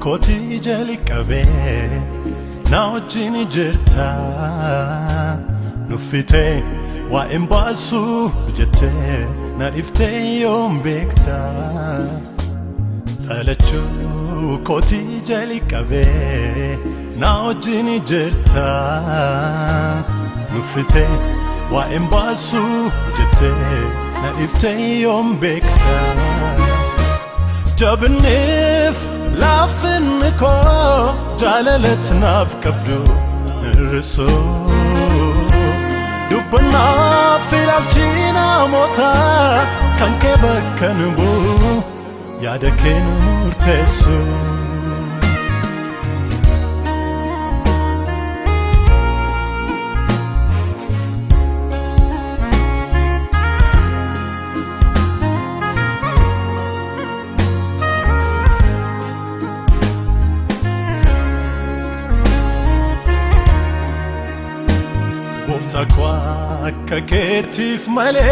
koti jali kabe na ojini jirta nufite wa embasu jete na ifte yom bekta alachu koti jali kabe na ojini jirta nufite wa embasu jete na ifte yom bekta jabnif lafin ko jalalet naf kabdu rso dubna filachina mota kanke bakkanbu yadaken murtesu Takwa kaketif male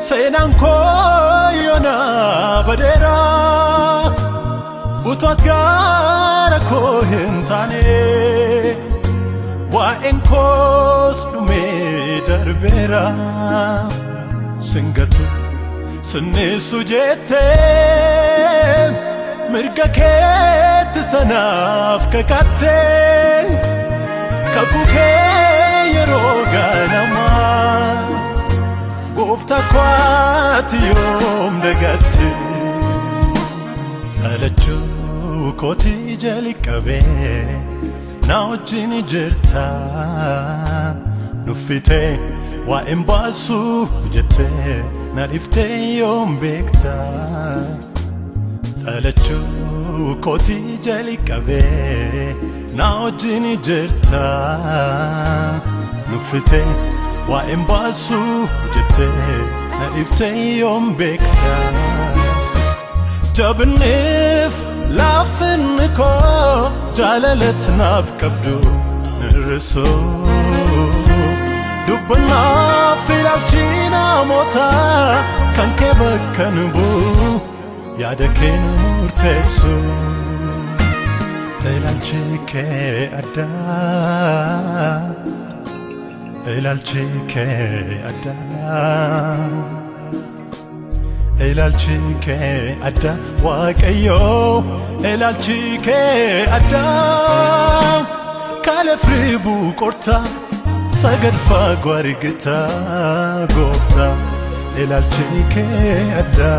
senanko yona badera utot gara ko hintane wa enkos dume darbera singatu sunne sujete mirga ket sanaf kakate kabuke yeroganama gofta kwat yom dagati alachu koti jali kabe na ojini jirta nufite wa embasu jete na ifte yom bekta alachu koti jali kabe na ojini jirta nufite wa embasu jete na ifte yom bekta jabnif lafin ko jalalet naf kabdu rso dubna filachina mota kanke bakkanbu yadaken murtesu elalchike adda elalchike adda elalchike adda waqayo elalchike adda kalefribu qorta sagadfa gwarigta gofta elalchike adda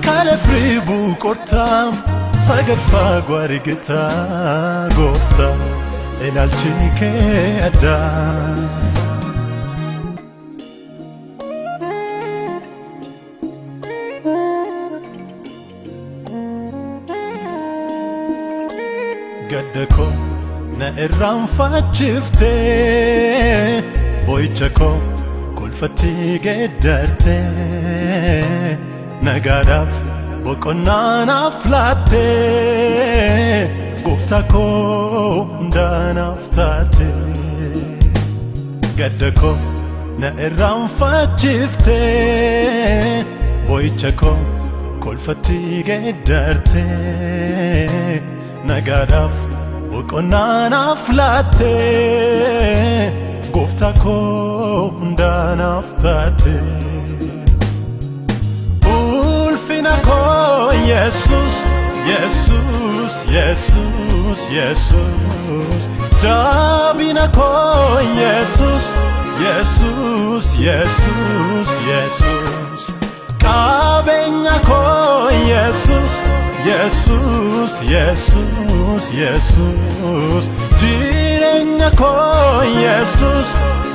kalefribu qorta sagadfa gwarigta gofta elalchike adda gaddako na irranfachifte boychako kulfati geddarte nagadaf boqonnana flate guftako ndanaftate gaddako na irranfachifte boychako kulfati geddarte nagadaf boqonnana flate guftako ndanaftate ulfinako Jesus Jesus Jesus Jesus jabinako Jesus Jesus Jesus Jesus kabenyako Jesus Jesus Jesus Jesus direnyako Jesus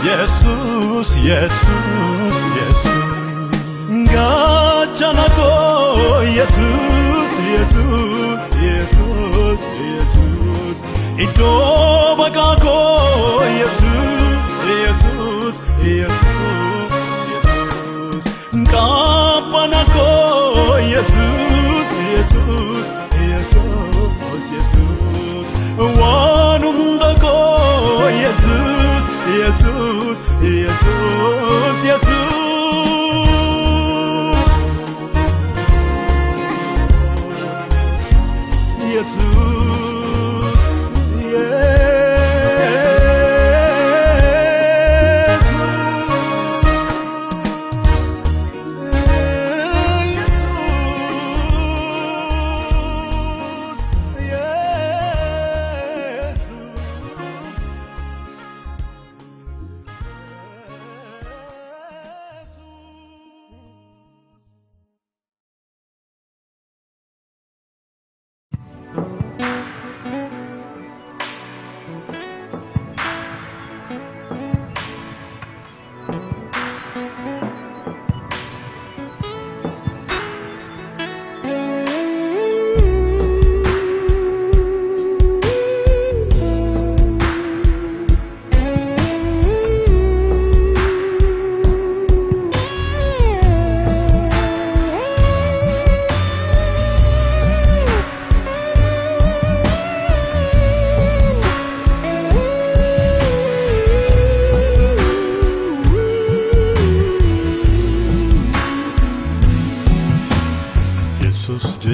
Jesus Jesus Jesus gachanako Jesus Jesus Jesus Jesus idobakako Jesus Jesus Jesus Jesus kapanako Jesus Jesus Jesus Jesus wanundako Jesus Jesus Jesus Jesus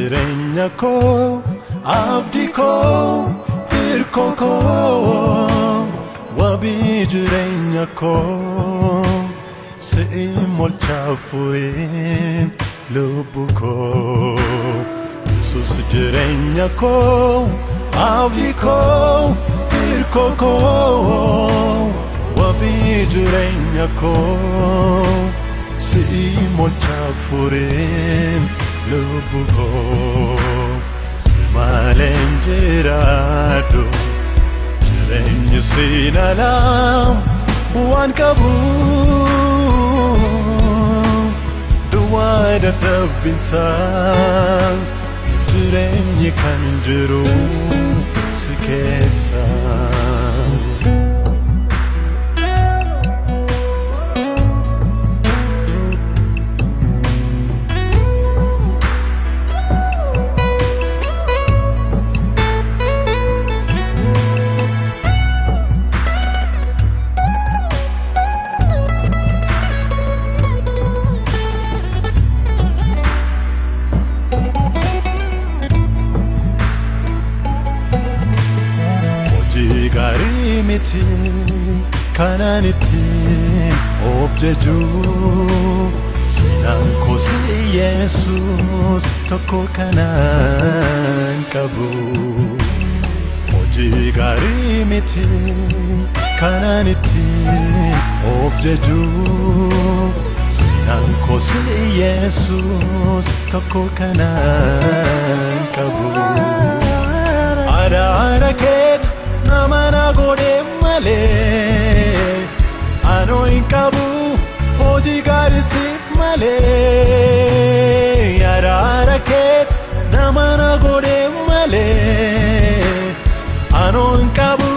jireenya koo abdii koo hirkoo koo wabii jireenya koo si'im olchaafureen lubbu koo Yesus jireenya koo abdii koo hirkoo koo wabii jireenya koo si'im olchaafureen lubbu koo maleen jiraadhu jireenyi siin alaa waan qabu duwwaa dadhabbiinsaa jireenyi kan jiru si keessa Kanan ittiin of jaju Sinaan kosi Yesus tokko kanan qabu Hojii gaarii miti kanan ittiin of jaju Sinaan kosi Yesus tokko kanan qabu Araara keetu nama na godhe malee Ano hin qabu hojii gaarii siif malee Araara keetu nama na godhe malee Ano hin qabu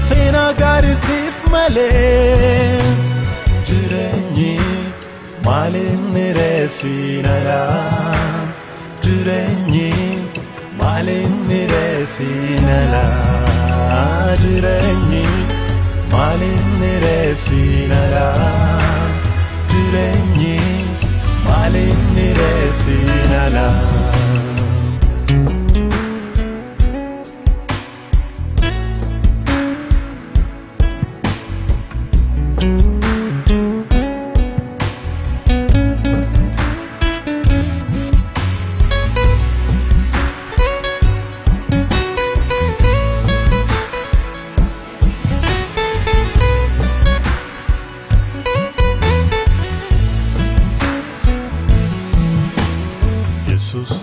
seenaa gaarii siif malee Jireenyi maaliin nireessiin alaa Jireenyi maaliin nireessiin alaa Jireenyi maaliin nireessiin alaa Jireenyi maaliin nireessiin alaa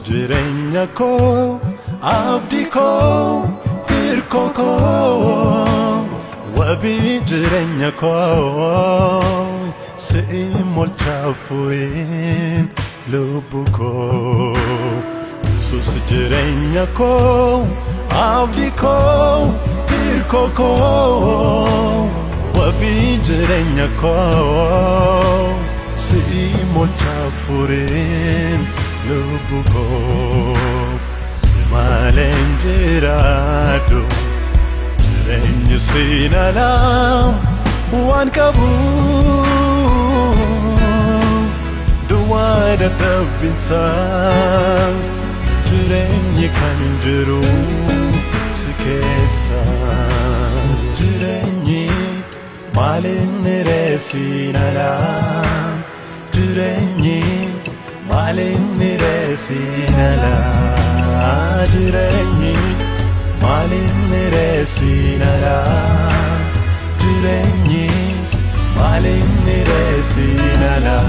Jireenya koo abdii koo hirkoo koo wabii jireenya koo si'im olchaafureen lubbu koo Yesus jireenya koo abdii koo hirkoo koo wabii jireenya koo si'im olchaafureen lubbu koo maleen jiraadhu jireenyi siin alaa waan qabu duwwaa dadhabbiinsaa jireenyi kan jiru si keessa jireenyi maaliin nireessiin alaa jireenyi maaliin nireessiin alaa jireenyi maaliin nireessiin alaa jireenyi maaliin nireessiin alaa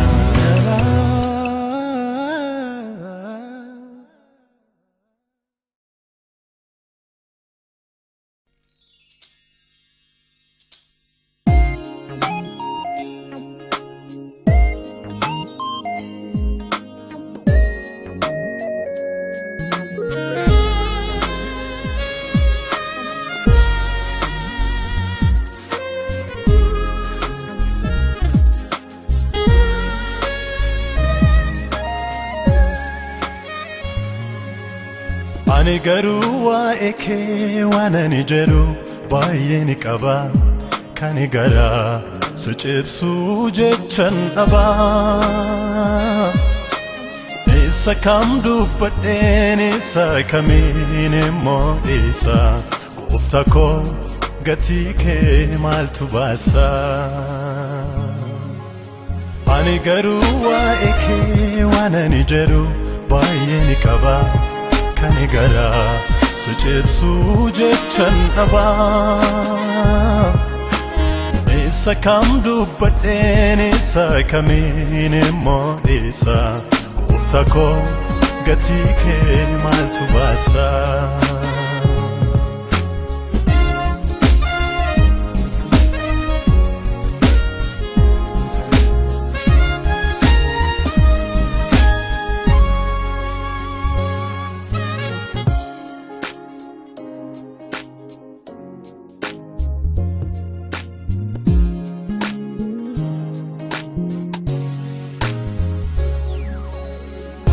Ani garuu waa'ee kee waan ani jedhu baay'ee ni qaba kan garaa si cibsuu jechan dhabaa Sakam dubbadheen sakamiin mo'isa gooftaa koo gatii kee maaltu baasa ani garuu waa'ee kee waan ani jedhu baay'ee ni qaba kan garaa si cibsuu jechan dhaba Sakam dubbadheen sakamiin mo'isa gooftaa koo gatii kee maaltu baasa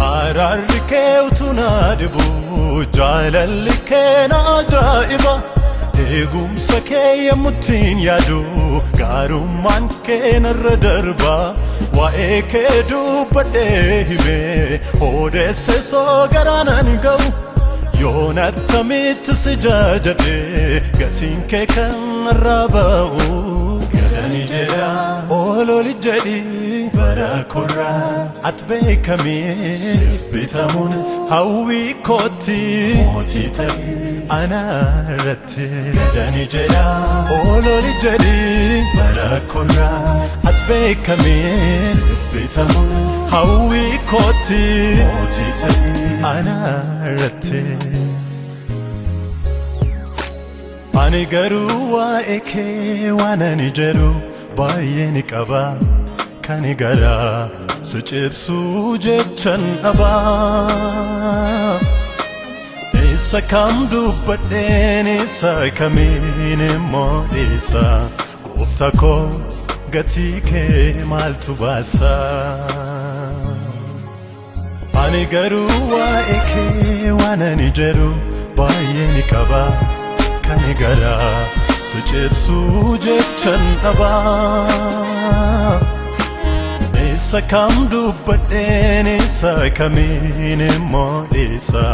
Ararke utuna debu jalalke na jaiba egumsa ke yamutin yadu garuman ke nardarba wa ekedu bade hime odesse so garanan gau yonat tamit sijajade gatin ke kan rabau gadani jera ololi jadi barakura atbekami bitamun hawi koti motitai ana ratte gadani jera ololi jadi barakura atbekami bitamun hawi koti motitai ana ratte ani garu waa'ee kee waan ani jedhu baay'ee ni qaba kan garaa si cibsuu jechan dhaba sakam dubbadheen sakamiin mo'isa gooftaa koo gatii kee maaltu baasa ani garuu waa'ee kee waan ani jedhu baay'ee ni qaba kan garaa si cibsuu jechan dhaba Sakam dubbadheen sakamiin mo'isa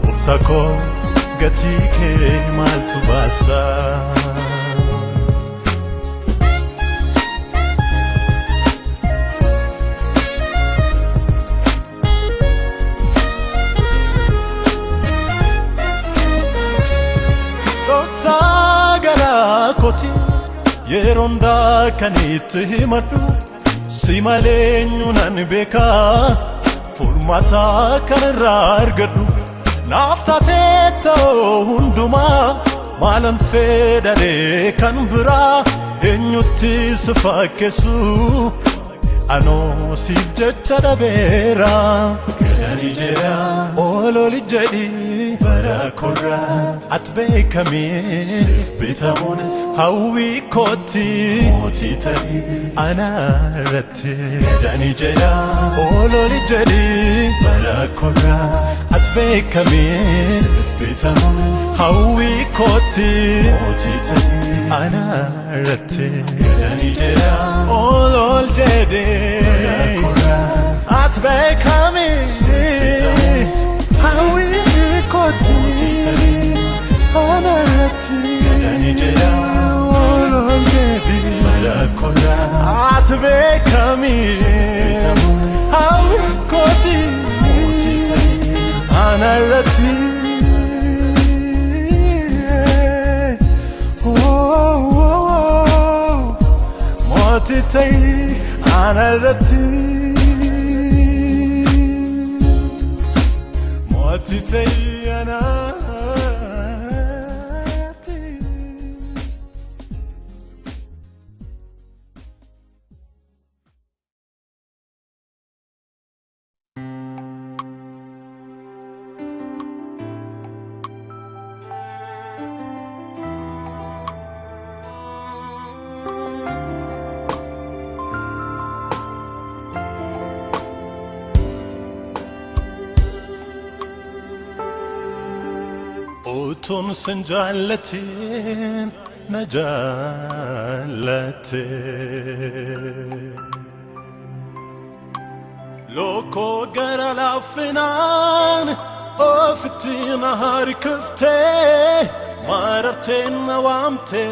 gooftaa koo gatii kee maaltu baasa yeronda kaniti himadhu simaleenyunan beeka furmaata kanarraa argadhu naaftateetta hundumaa maalan fedhadhee kan biraa eenyutti si fakkeessu anoo siif jecha dhabeera gadani jera ololi jedhi barakura atbeekami bitamun hawi koti motitai ana ratte gadani jera ololi jedhi barakura atbeekami bitamun hawi koti motitai ana ratte gadani jera olol jedhi atbeekami hawi koti ana ratte gadani jera olol jedhi barakura atbeekami hawi koti ana ratte motitai ana ratte motitai ana Utun sen jallatin na jallatte loko gara lafinan ofti nahar kufte mararte nawamte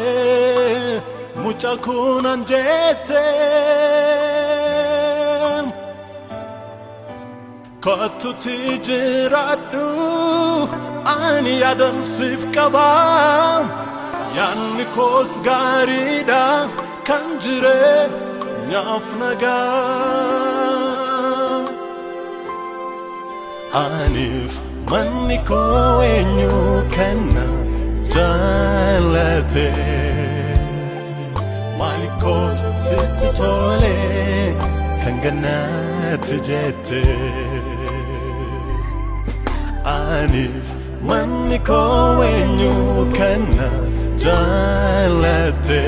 muchakun anjete katu tijradu ani adam sifkaba yanni kos garida kanjire nyafnaga anif manni ko enyu kanna jalate malikot sitole kanganat jete anif manni ko enyu kanna jalate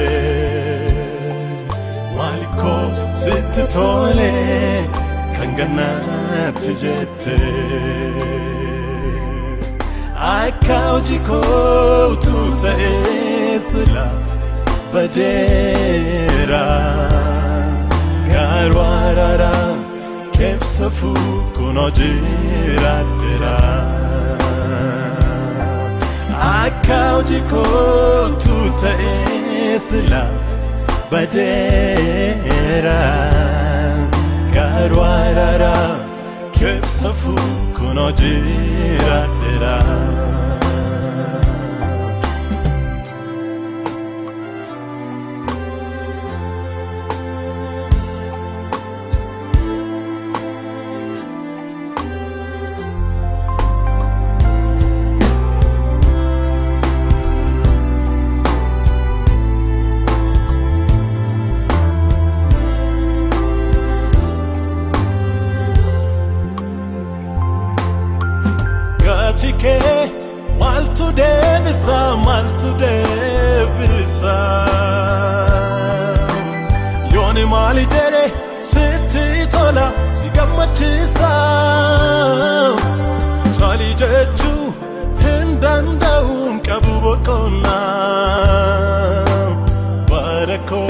malikot sitole kanganat jete akaujiko tuta esla badera garwarara kefsafu kunojiratera akaujiko tuta esla badera garwarara kefsafu kunojiratera maltu devisa yoni mali jere sitti tola sigamachisa chali jechu hindandaun kabubokona barako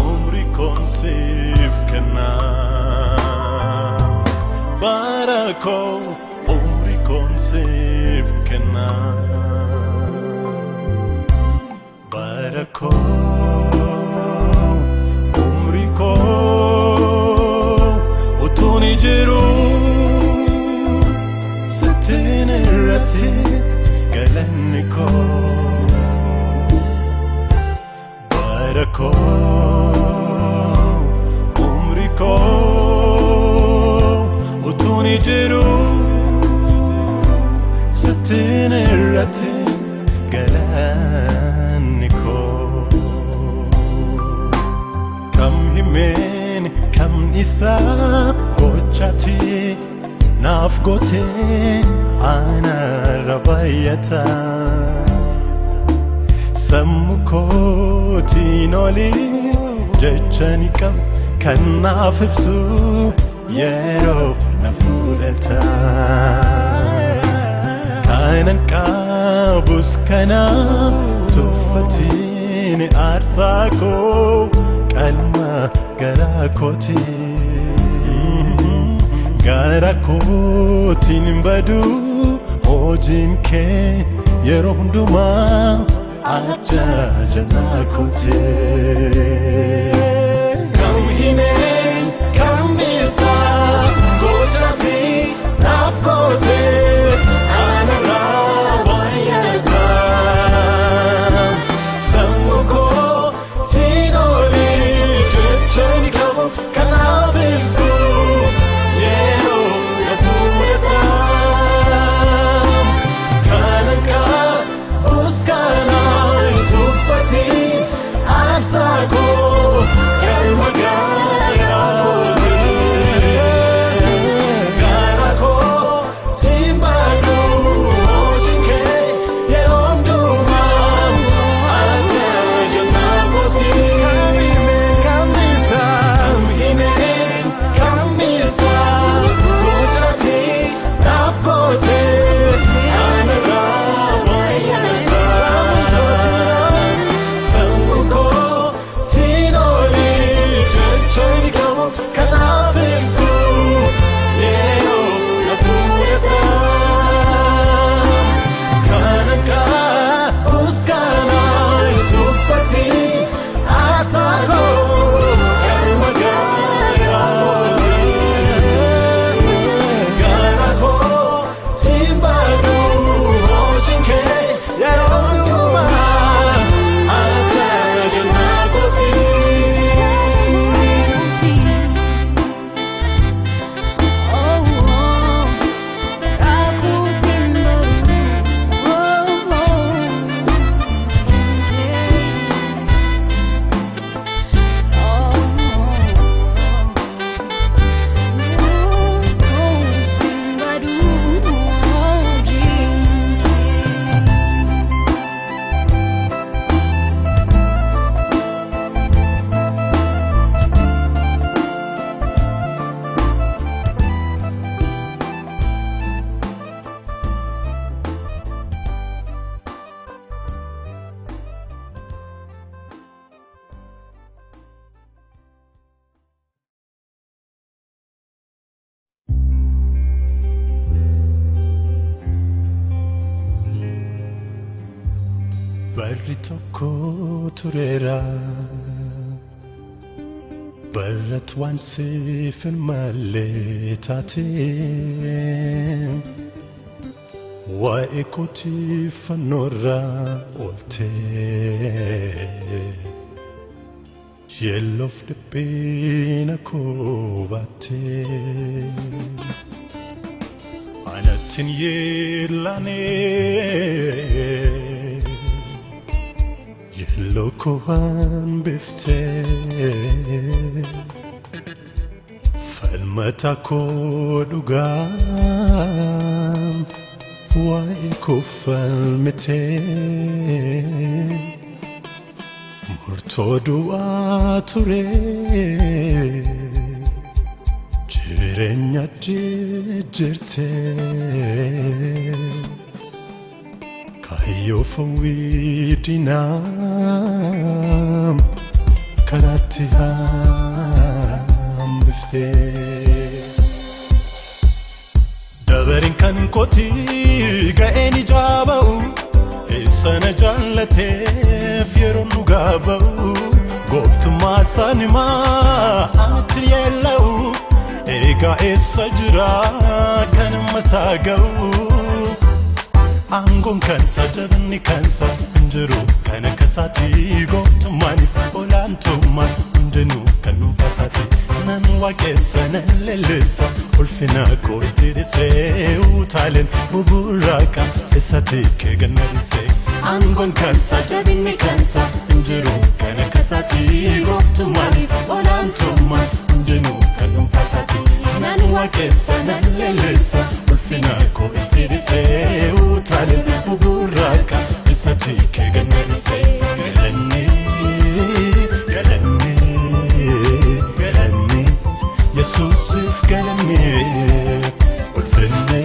umri konsif kana barako umri konsif kana barako umri ko utuni jiru sitinirati galaniko barako umri ko utuni jiru sitinirati galaniko kam himen kam isa gochati nafgote ana rabayata sammukoti noli jechani kam kanafsu yero nafudata kanan kabus kana tufatini arsako kalma garakoti garakotin badu hojinke yeronduma acha janakote kam hinen kam bisa gochati nakote Go, tokko tureera barrat waan siifin malee taate waa'ee kootii fannoorraa ooltee yelloof dhiphina koo baattee anattin yeellanee yelloo koo hanbiftee falmata koo dhugaan waa'ee koo falmitee murtoo du'aa turee jireenya jijjiirtee kaayyoo fawwii diinaam karaatti hambiftee dabarin kan kooti ga'een ijaa ba'u eessana jaallateef yeroon dhugaa ba'u gooftummaa saanimaa anitti yeella'u eegaa eessa jira kan ammasaa ga'u aangoon kansa jabinni kansa hin jiru kan akka isaatii gooftummaaniif olaantummaan hundinuu kan dhuunfaasaati nan waaqessa nan leellisa ulfina koo itti dhisee utaaleen buburraaqa isatti kee gannarisee aangoon kansa jabinni kansa hin jiru kan akka isaatii gooftummaaniif olaantummaan hundinuu kan dhuunfaasaati nan waaqessa nan leellisa ulfina koo itti dhisee utaaleen buburraaqa isatti kee gannarisee Yesuusif galannee ulfinnee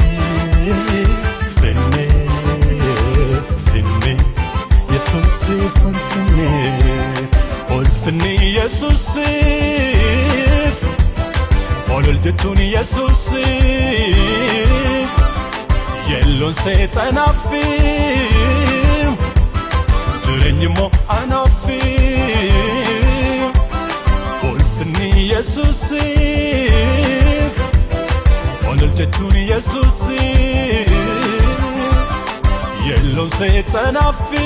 Yesuusif ulfinnee Yesuusif olol jettuun Yesuusif yelloon seexanaafi jireenyi immoo anaafi ulfinnee Yesuusif olol jettuun Yesuusif yelloon seexanaafi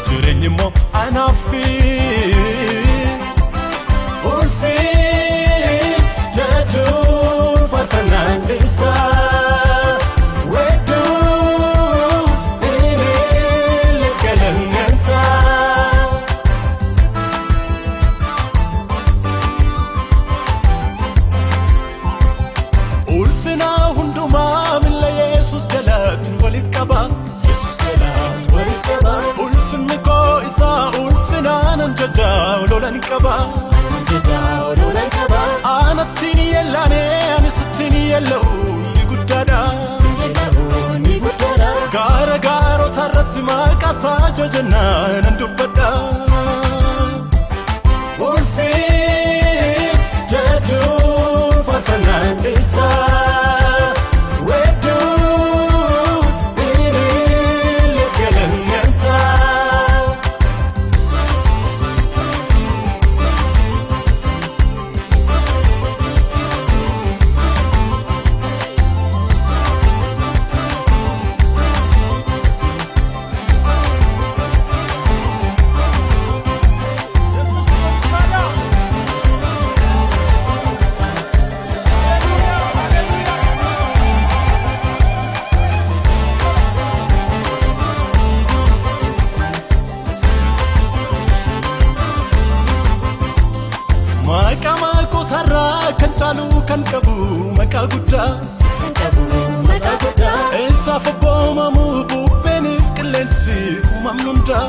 jireenyi immoo anaafi anattin yeellanee anisittin yeella'u ni guddaadha gaara gaarota irratti maqaasaa jajannaa nan dubbadha ulfii jedhuun faarfannaan isaa wedduu biriilee galanneensaa kan qabu maqaa guddaa eessaaf abboomamu bubbeenif qilleensi uumamni hundaa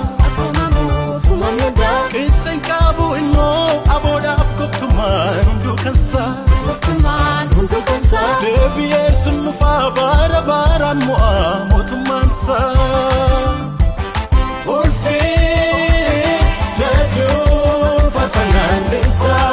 qixxeen qabu innoo aboodhaaf gooftummaan hunduu kansaa deebi'ee sun dhufaa bara baraan mo'aa mootummaansaa ulfii jedhuun faarfannaan isaa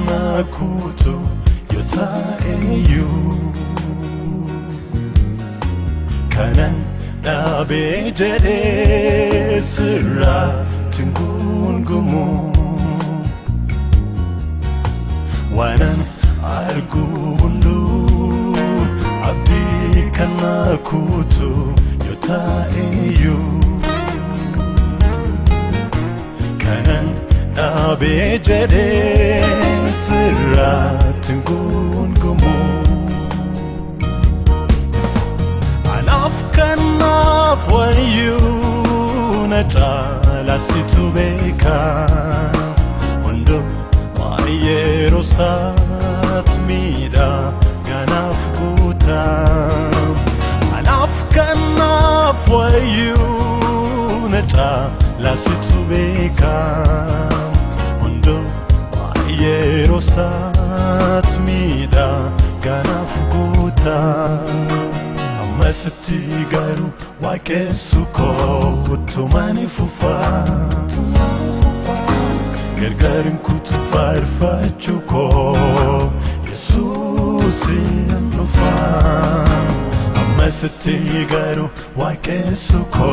kana kutu yotaeyu kanan dabe jede sirra tingungumu wanan argundu abdi kana kutu yotaeyu kanan dabe jede sirra tingungumu anaf kanaf wayu natala situbeka ondo mayero sat mida ganaf guta anaf kanaf wayu natala situbeka ondo mayero sat mida ganaf guta Amasati garu wake suko utumani fufa Gargarin kutu farfa chuko Yesusi nufa Amasati garu wake suko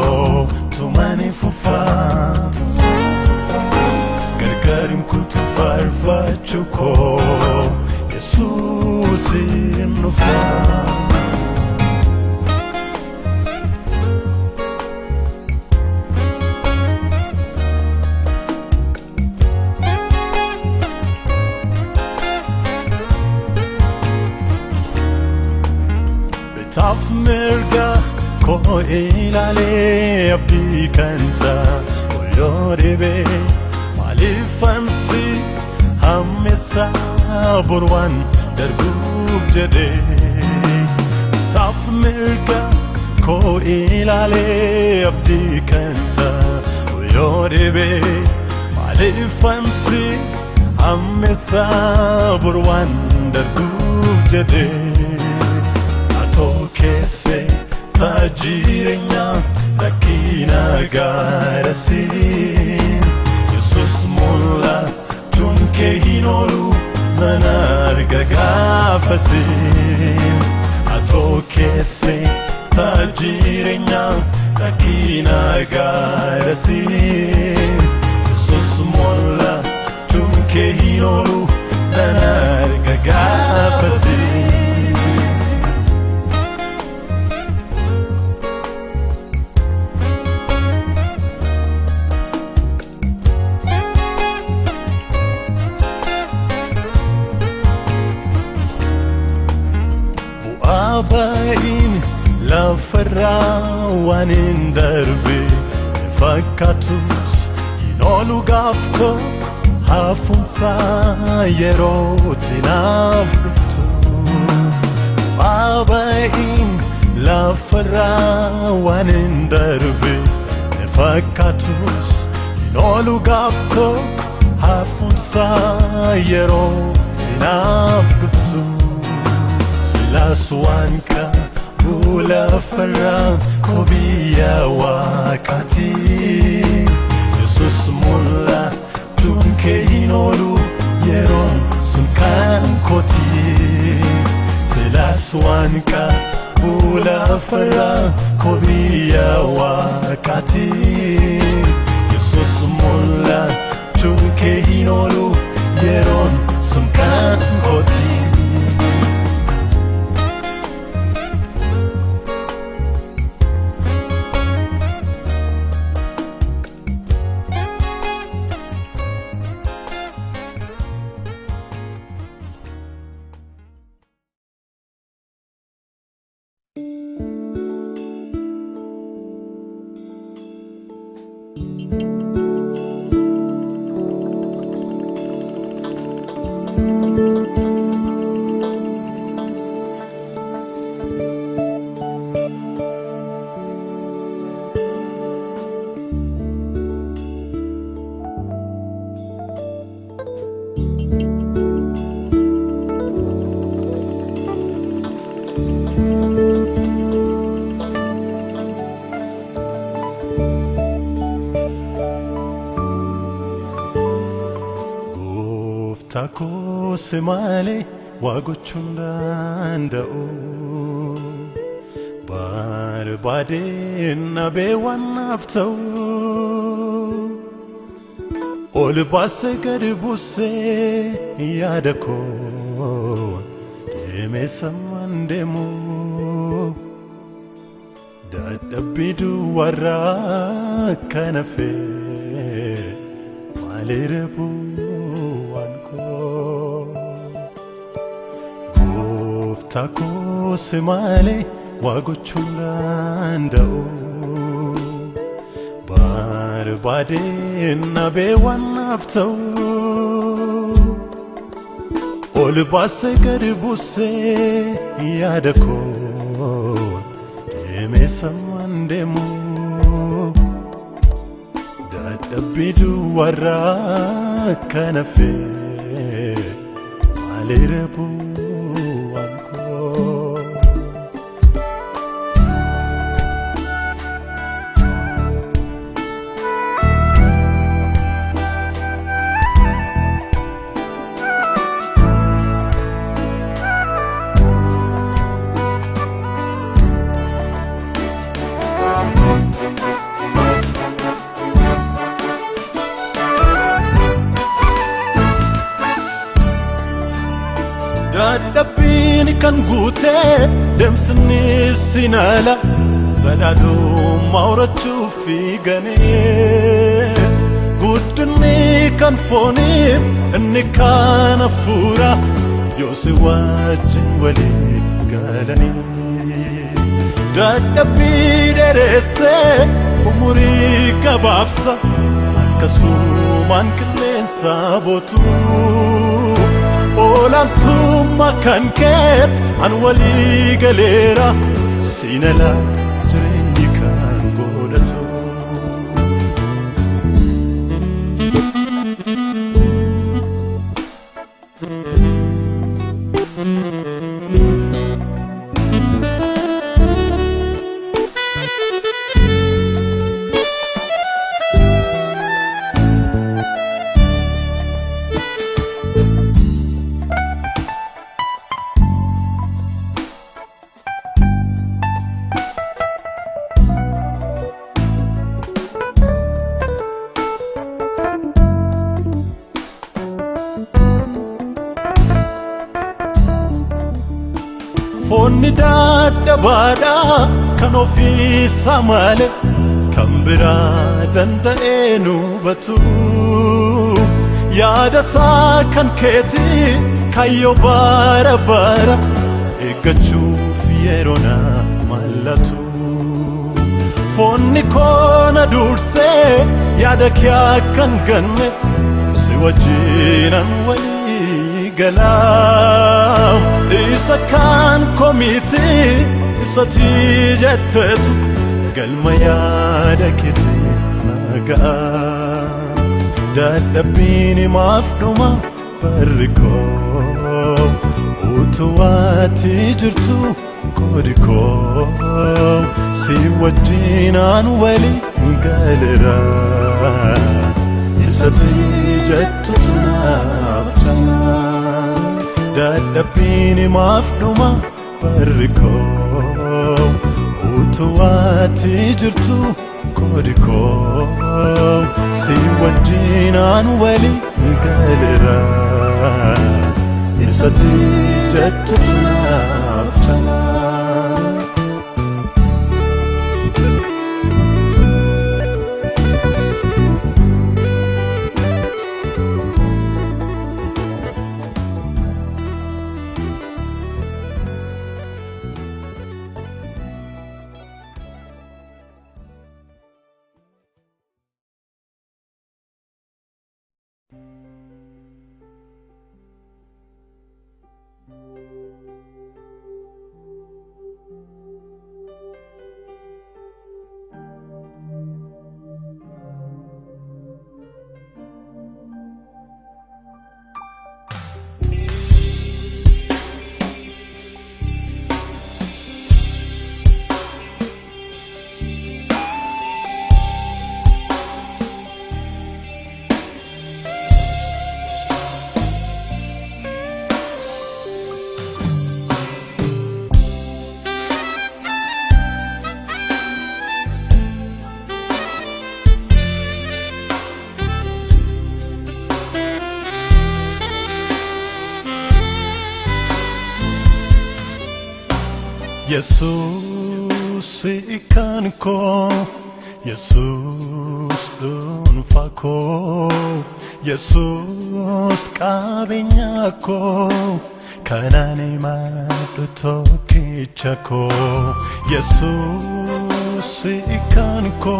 utumani fufa Gargarin kutu farfa chuko Yesusi nufa Tafmirga ko ilale abdi kanza olorebe malifamsi hamisa burwan dargub jade Tafmirga ko ilale abdi kanza olorebe malifamsi hamisa burwan dargub jade Kese tajirenya lakina garasi Yesus mulla tunke hinoru nanar gagafasi Ato kese tajirenya lakina garasi Yesus mulla tunke hinoru nanar gagafasi Abain la ferrawanin darbe fakatus inolu gafto hafunsa yerotinaftu Abain la ferrawanin darbe fakatus inolu gafto hafunsa yerotinaftu Laswanka bula farra kobiya wakati Yesus mulla tunke inoru yeron sunkan koti Laswanka bula farra kobiya wakati Yesus mulla tunke inoru yeron sunkan koti se malee waa gochuun danda'u barbaadeen nabee waan naaf ta'u ol baasee gadi buusee yaada koo deemee sammaan deemu dadhabbii duwwaarraa kana fee malee reebuun koo gooftaa koo si malee waa gochuun danda'u barbaadeen nabee waan naaf ta'u ol baasee gadi buusee yaada koo deemee sammaan deemu dadhabbii duwwaarraa kana fee malee reebuun koo dadhabbiin kan guutee deemsni sinala badhaadhummaa horachuuf fiiganii guddinni kan fooniif inni kan hafuura yoo si wajjin walii galanii dadhabbii dheeressee umurii gabaabsa akkasumaan qilleensa bootuu olaantummaa kan keet an walii galeera sinala jireenyi kan godhatu foonni dadhabaadhaa kan ofiisaa malee kan biraa danda'ee nu hubatu yaadasaa kan keetii kayyoo bara bara eeggachuuf yeroo na mallatu foonni koona dursee yaada kee akkan ganne si wajjinan walii galaam isa kan komiti isati jettetu galma yaada keetii nagaa dadhabbiin maaf dhuma barri koo utuu ati jirtu koodi koo si wajjinaan walii galeera isati jettetu naaf ta'a dadhabbiin maaf dhuma barri koo utuu ati jirtu koodi koo si wajjinaan walii galeera isati jettetu naaf ta'a Jesus ikanko Jesus dunfako Jesus kabenyako kanani madutokichako Jesus ikanko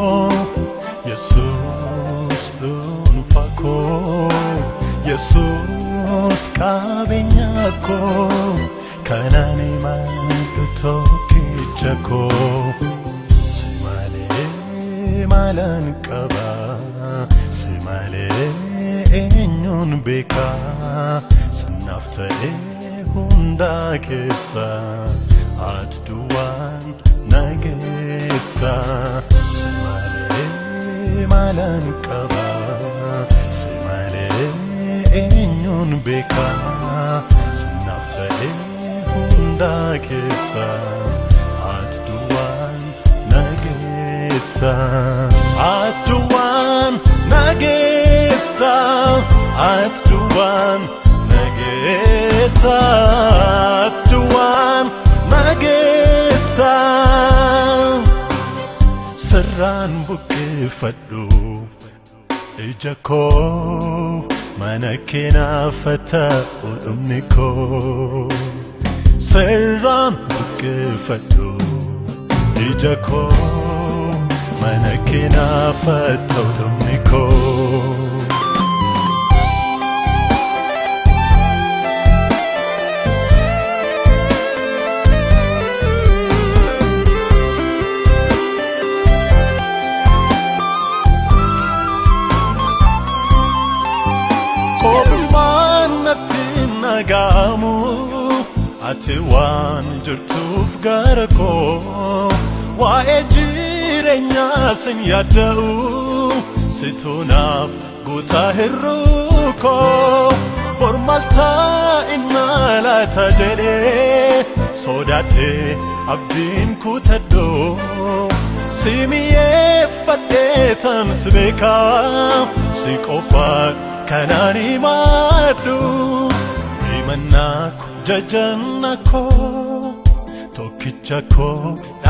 Jesus dunfako Jesus kabenyako kanani madutokichako simale malankaba simale enyun beka sanafte hunda kesa atduan nagesa simale malankaba simale enyun beka sanafte hunda kesa atduan nagesa atduan nagesa atduan nagesa atduan nagesa serran bukifaddu ijako manakina fata udumniko serran bukifaddu ijako manakina fata udumniko nagamu atiwan jirtuf garako wa ejirenya sin yadau situnaf gutahiruko formalta inna la tajere sodate abdin kutaddo simiye fadetan sbeka sikofat kanani madu manako jajanako tokichako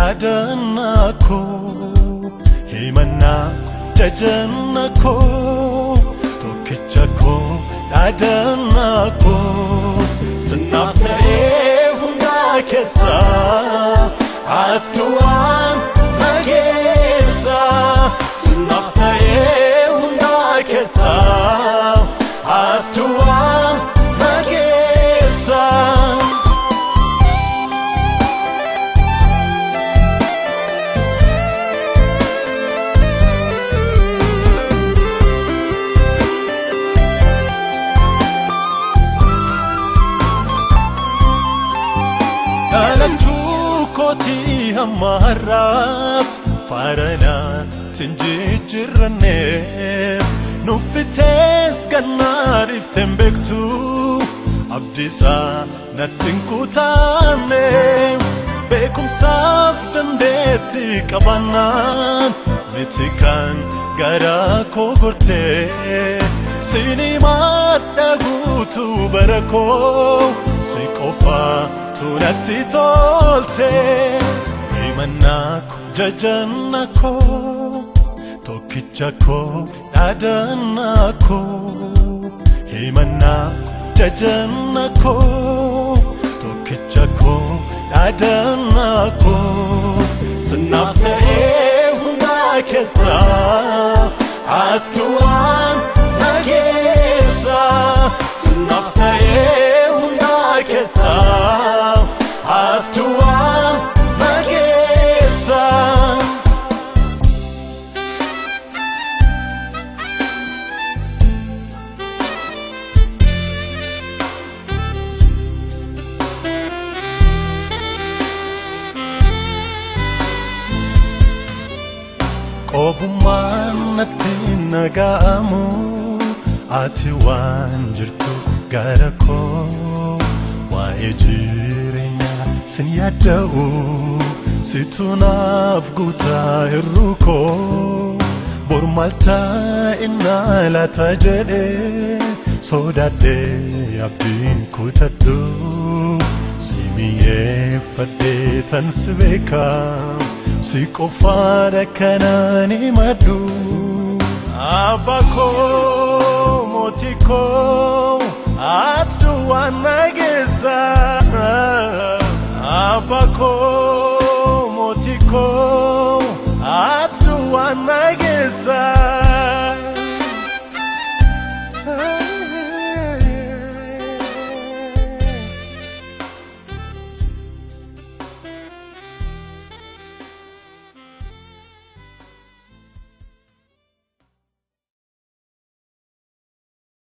adanako himanako jajanako tokichako adanako sanafte hunda kesa atduan nagesa sanafte hunda kesa atduan marat farana tinjijirne nuftes ganarif tembektu abdisa natinkutane bekum saf dandeti kabanan mitikan gara kogorte sinimat dagutu barako sikofa tunati tolte manako jajanako tokichako adanako himanako jajanako tokichako adanako sanafte hunda kesa atduan nagesa sanafte hunda kesa atduan obuman natin nagamu atiwan jirtu garako wa ejirenya sin yadau situnaf gutahiruko bormalta inna la tajede sodate abdin kutaddu Simiye fadetan sveka Sikofara kanani madu Abako motiko Atu wanageza Abako motiko Atu wanageza